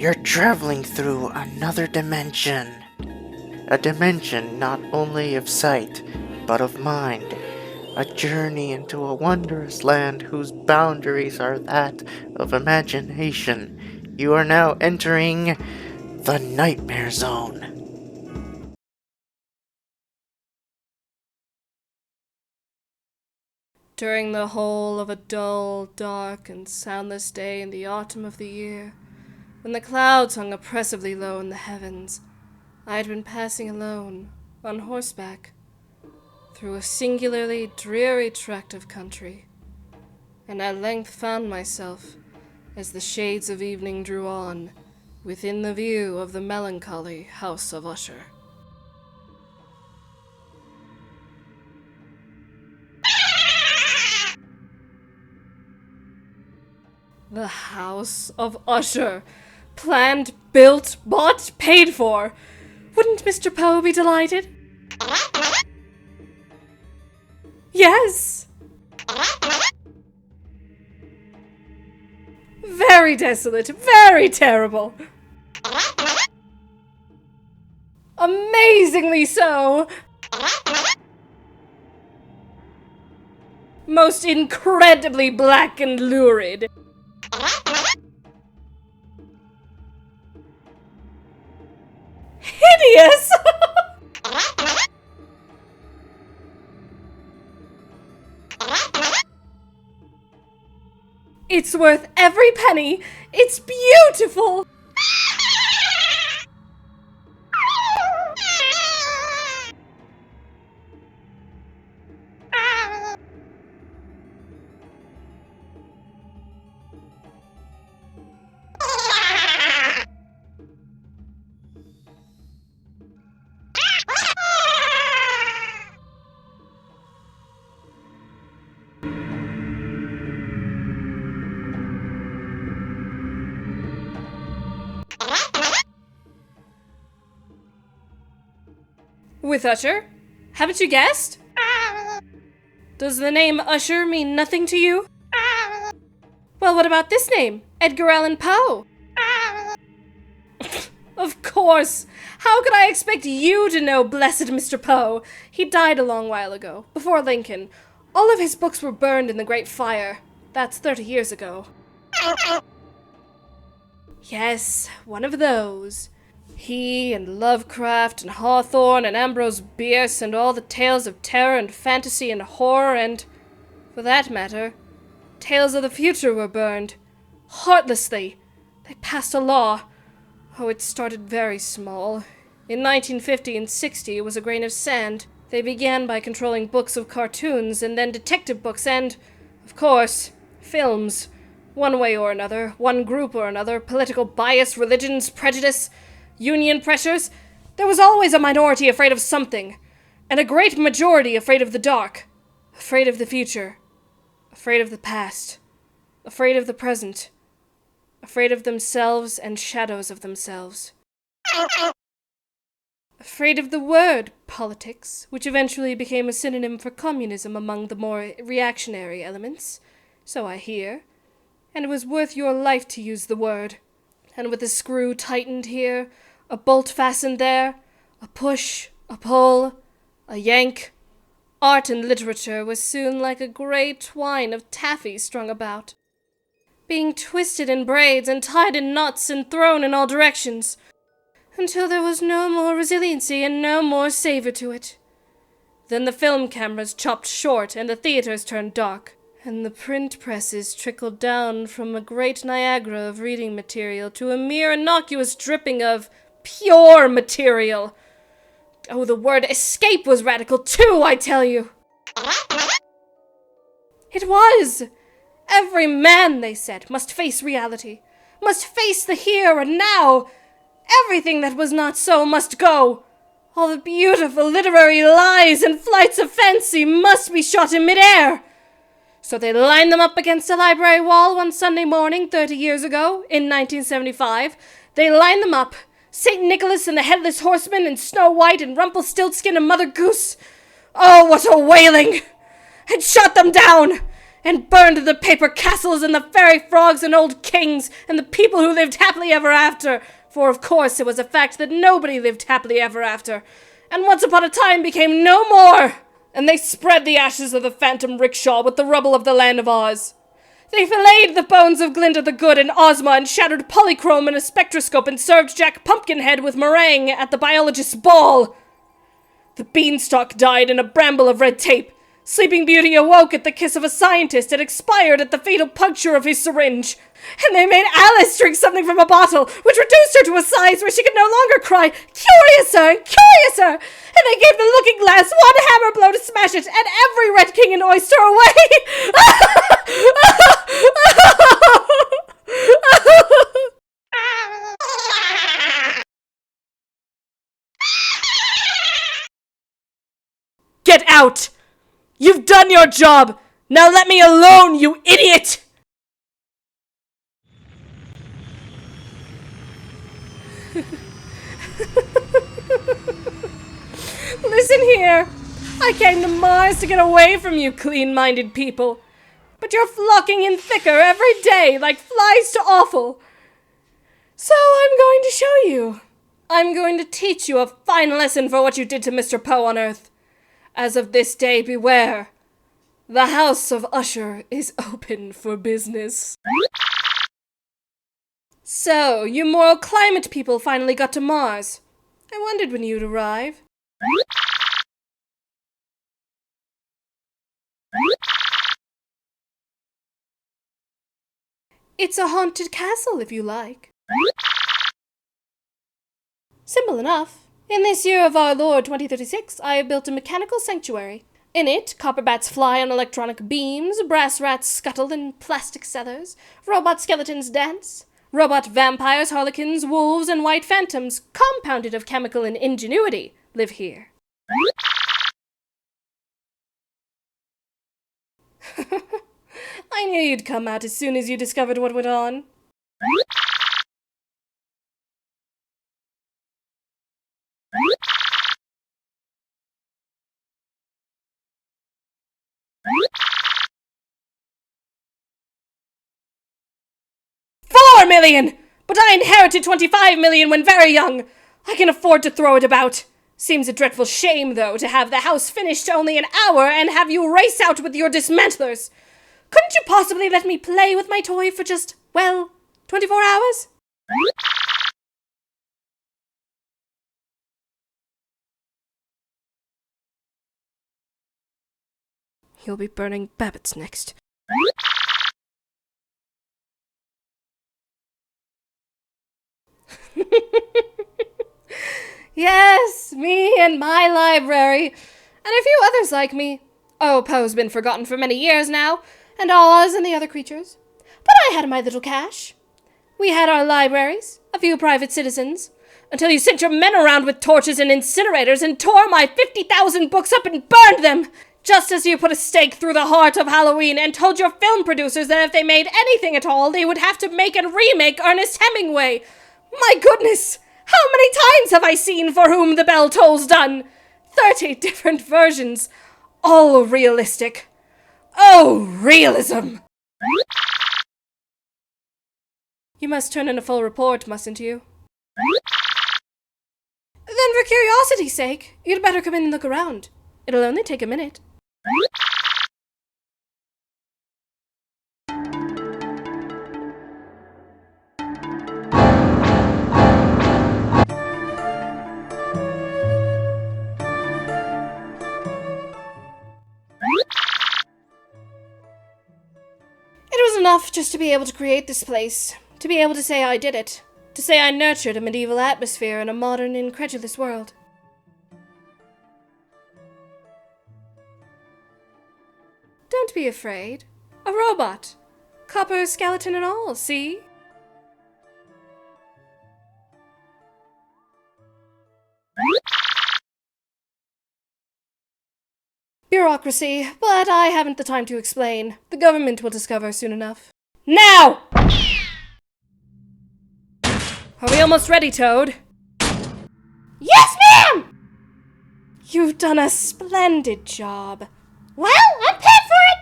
You're traveling through another dimension. A dimension not only of sight, but of mind. A journey into a wondrous land whose boundaries are that of imagination. You are now entering the Nightmare Zone. During the whole of a dull, dark, and soundless day in the autumn of the year, when the clouds hung oppressively low in the heavens, I had been passing alone, on horseback, through a singularly dreary tract of country, and at length found myself, as the shades of evening drew on, within the view of the melancholy house of Usher. The house of Usher. Planned, built, bought, paid for. Wouldn't Mr. Poe be delighted? Yes! Very desolate, very terrible. Amazingly so. Most incredibly black and lurid. Hideous! It's worth every penny. It's beautiful. With Usher? Haven't you guessed? Does the name Usher mean nothing to you? Well, what about this name? Edgar Allan Poe. Of course! How could I expect you to know blessed Mr. Poe? He died a long while ago, before Lincoln. All of his books were burned in the Great Fire. That's 30 years ago. Yes, one of those. He and Lovecraft and Hawthorne and Ambrose Bierce and all the tales of terror and fantasy and horror and, for that matter, tales of the future were burned. Heartlessly. They passed a law. Oh, it started very small. In 1950 and 60 it was a grain of sand. They began by controlling books of cartoons and then detective books and, of course, films. One way or another, one group or another, political bias, religions, prejudice, union pressures, there was always a minority afraid of something, and a great majority afraid of the dark, afraid of the future, afraid of the past, afraid of the present, afraid of themselves and shadows of themselves. Afraid of the word politics, which eventually became a synonym for communism among the more reactionary elements, so I hear, and it was worth your life to use the word. And with a screw tightened here, a bolt fastened there, a push, a pull, a yank, art and literature was soon like a grey twine of taffy strung about, being twisted in braids and tied in knots and thrown in all directions, until there was no more resiliency and no more savour to it. Then the film cameras chopped short and the theatres turned dark, and the print presses trickled down from a great Niagara of reading material to a mere innocuous dripping of pure material. Oh, the word escape was radical too, I tell you. It was. Every man, they said, must face reality, must face the here and now. Everything that was not so must go. All the beautiful literary lies and flights of fancy must be shot in midair. So they lined them up against a library wall one Sunday morning 30 years ago, in 1975. They lined them up, St. Nicholas and the Headless Horseman and Snow White and Rumpelstiltskin and Mother Goose. Oh, what a wailing! And shot them down! and burned the paper castles and the fairy frogs and old kings and the people who lived happily ever after, for of course it was a fact that nobody lived happily ever after, and once upon a time became no more, and they spread the ashes of the phantom rickshaw with the rubble of the land of Oz. They filleted the bones of Glinda the Good and Ozma and shattered polychrome in a spectroscope and served Jack Pumpkinhead with meringue at the biologist's ball. The beanstalk died in a bramble of red tape. Sleeping Beauty awoke at the kiss of a scientist and expired at the fatal puncture of his syringe. And they made Alice drink something from a bottle, which reduced her to a size where she could no longer cry, "Curiouser! Curiouser!" And they gave the looking glass one hammer blow to smash it, and every red king and oyster away! Get out! You've done your job! Now let me alone, you idiot! Listen here. I came to Mars to get away from you clean-minded people. But you're flocking in thicker every day like flies to offal. So I'm going to show you. I'm going to teach you a fine lesson for what you did to Mr. Poe on Earth. As of this day, beware. The house of Usher is open for business. So, you moral climate people finally got to Mars. I wondered when you'd arrive. It's a haunted castle, if you like. Simple enough. In this year of our Lord 2036, I have built a mechanical sanctuary. In it, copper bats fly on electronic beams, brass rats scuttle in plastic cellars, robot skeletons dance, robot vampires, harlequins, wolves, and white phantoms, compounded of chemical and ingenuity, live here. I knew you'd come out as soon as you discovered what went on. $4 million! But I inherited 25 million when very young. I can afford to throw it about. Seems a dreadful shame, though, to have the house finished only an hour and have you race out with your dismantlers. Couldn't you possibly let me play with my toy for just, 24 hours? You'll be burning Babbitts next. Yes, me and my library, and a few others like me. Oh, Poe's been forgotten for many years now, and Oz and the other creatures. But I had my little cache. We had our libraries, a few private citizens, until you sent your men around with torches and incinerators and tore my 50,000 books up and burned them, just as you put a stake through the heart of Halloween and told your film producers that if they made anything at all, they would have to make and remake Ernest Hemingway. My goodness! How many times have I seen For Whom the Bell Tolls done? 30 different versions, all realistic. Oh, realism! You must turn in a full report, mustn't you? Then for curiosity's sake, you'd better come in and look around. It'll only take a minute. Enough just to be able to create this place, to be able to say I did it, to say I nurtured a medieval atmosphere in a modern, incredulous world. Don't be afraid. A robot. Copper skeleton and all, see? Bureaucracy, but I haven't the time to explain. The government will discover soon enough. Now! Are we almost ready, Toad? Yes, ma'am! You've done a splendid job. Well, I'm paid for it!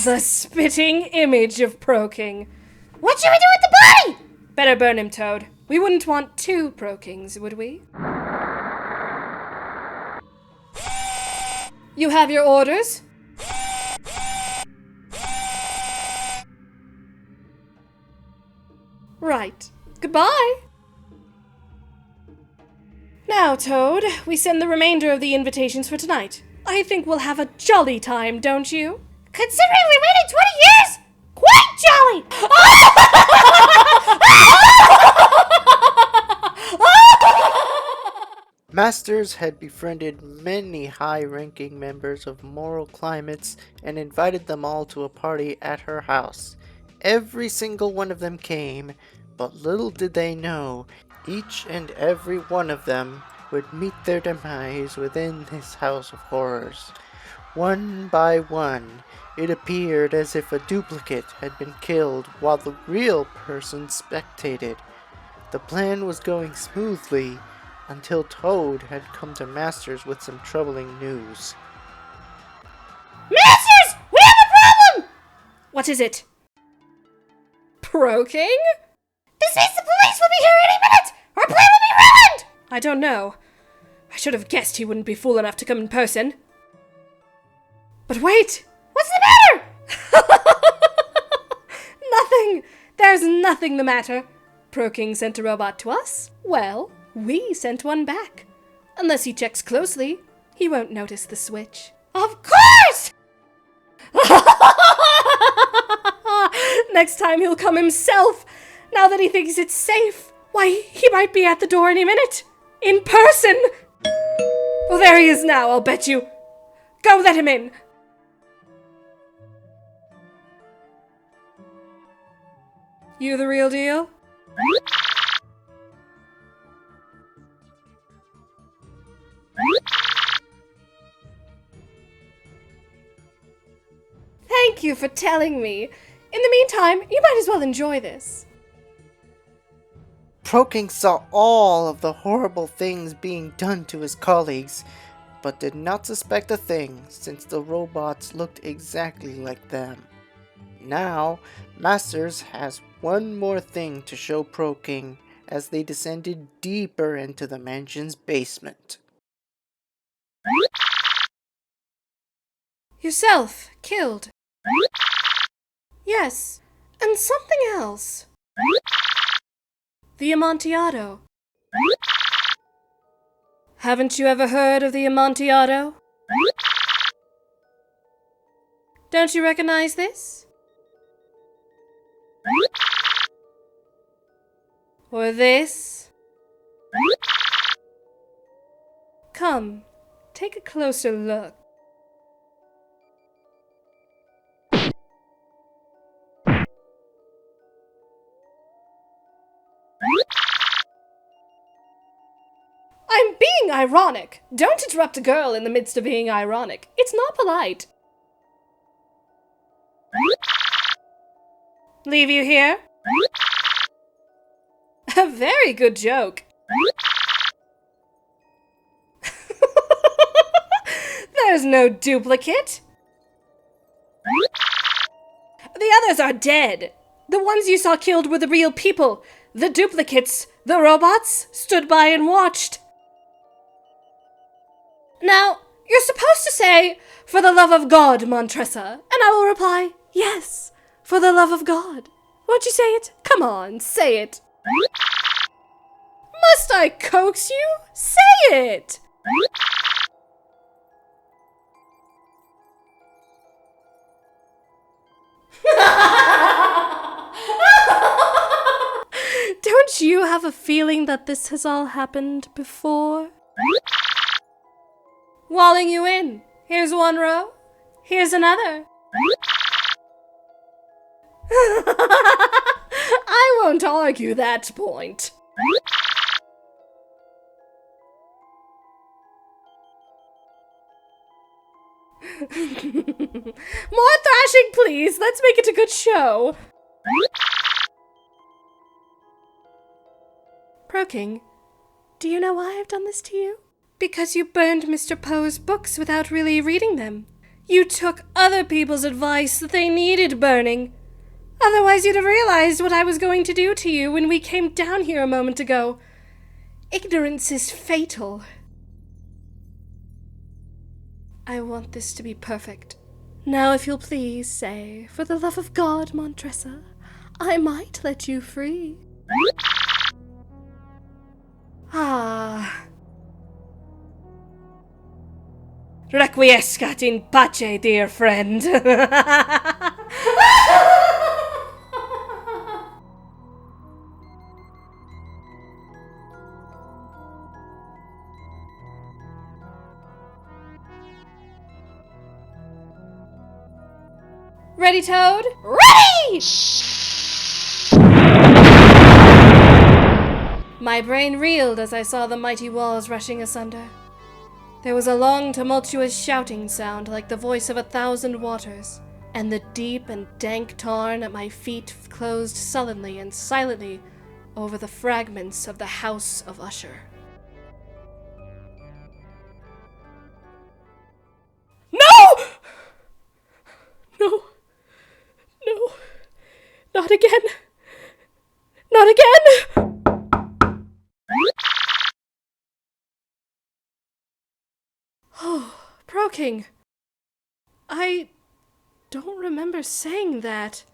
The spitting image of Proking. What should we do with the body? Better burn him, Toad. We wouldn't want two Prokings, would we? You have your orders? Right. Goodbye. Now, Toad, we send the remainder of the invitations for tonight. I think we'll have a jolly time, don't you? Considering we waited 20 years, quite jolly! Masters had befriended many high-ranking members of moral climates and invited them all to a party at her house. Every single one of them came, but little did they know, each and every one of them would meet their demise within this house of horrors. One by one, it appeared as if a duplicate had been killed while the real person spectated. The plan was going smoothly until Toad had come to Masters with some troubling news. Masters! We have a problem! What is it? Proking? This means the police will be here any minute! Our plan will be ruined! I don't know. I should have guessed he wouldn't be fool enough to come in person. But wait! What's the matter? Nothing! There's nothing the matter. Proking sent a robot to us. Well, we sent one back. Unless he checks closely, he won't notice the switch. Of course! Next time he'll come himself, now that he thinks it's safe. Why, he might be at the door any minute. In person! Oh, there he is now, I'll bet you. Go, let him in. You the real deal? Thank you for telling me. In the meantime, you might as well enjoy this. Proking saw all of the horrible things being done to his colleagues, but did not suspect a thing since the robots looked exactly like them. Now, Masters has one more thing to show Proking as they descended deeper into the mansion's basement. Yourself, killed. Yes, and something else. The Amontillado. Haven't you ever heard of the Amontillado? Don't you recognize this? Or this? Come, take a closer look. I'm being ironic. Don't interrupt a girl in the midst of being ironic. It's not polite. Leave you here? A very good joke. There's no duplicate. The others are dead. The ones you saw killed were the real people. The duplicates, the robots, stood by and watched. Now, you're supposed to say, "For the love of God, Montressa," and I will reply, "Yes, for the love of God." Won't you say it? Come on, say it. Must I coax you? Say it! Don't you have a feeling that this has all happened before? Walling you in. Here's one row. Here's another. I won't argue that point. More thrashing, please. Let's make it a good show. Proking, do you know why I've done this to you? Because you burned Mr. Poe's books without really reading them. You took other people's advice that they needed burning. Otherwise you'd have realized what I was going to do to you when we came down here a moment ago. Ignorance is fatal. I want this to be perfect. Now, if you'll please say, for the love of God, Montressa, I might let you free. Ah. Requiescat in pace, dear friend. Ready, Toad? Ready! My brain reeled as I saw the mighty walls rushing asunder. There was a long, tumultuous shouting sound like the voice of 1,000 waters, and the deep and dank tarn at my feet closed sullenly and silently over the fragments of the House of Usher. No! No. No. Not again. Not again! Oh, Proking. I don't remember saying that.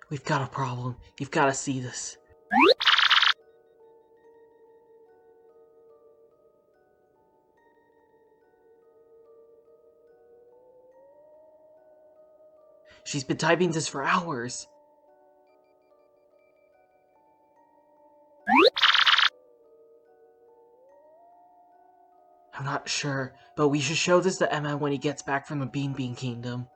We've got a problem. You've got to see this. She's been typing this for hours. I'm not sure, but we should show this to Emma when he gets back from the Bean Kingdom.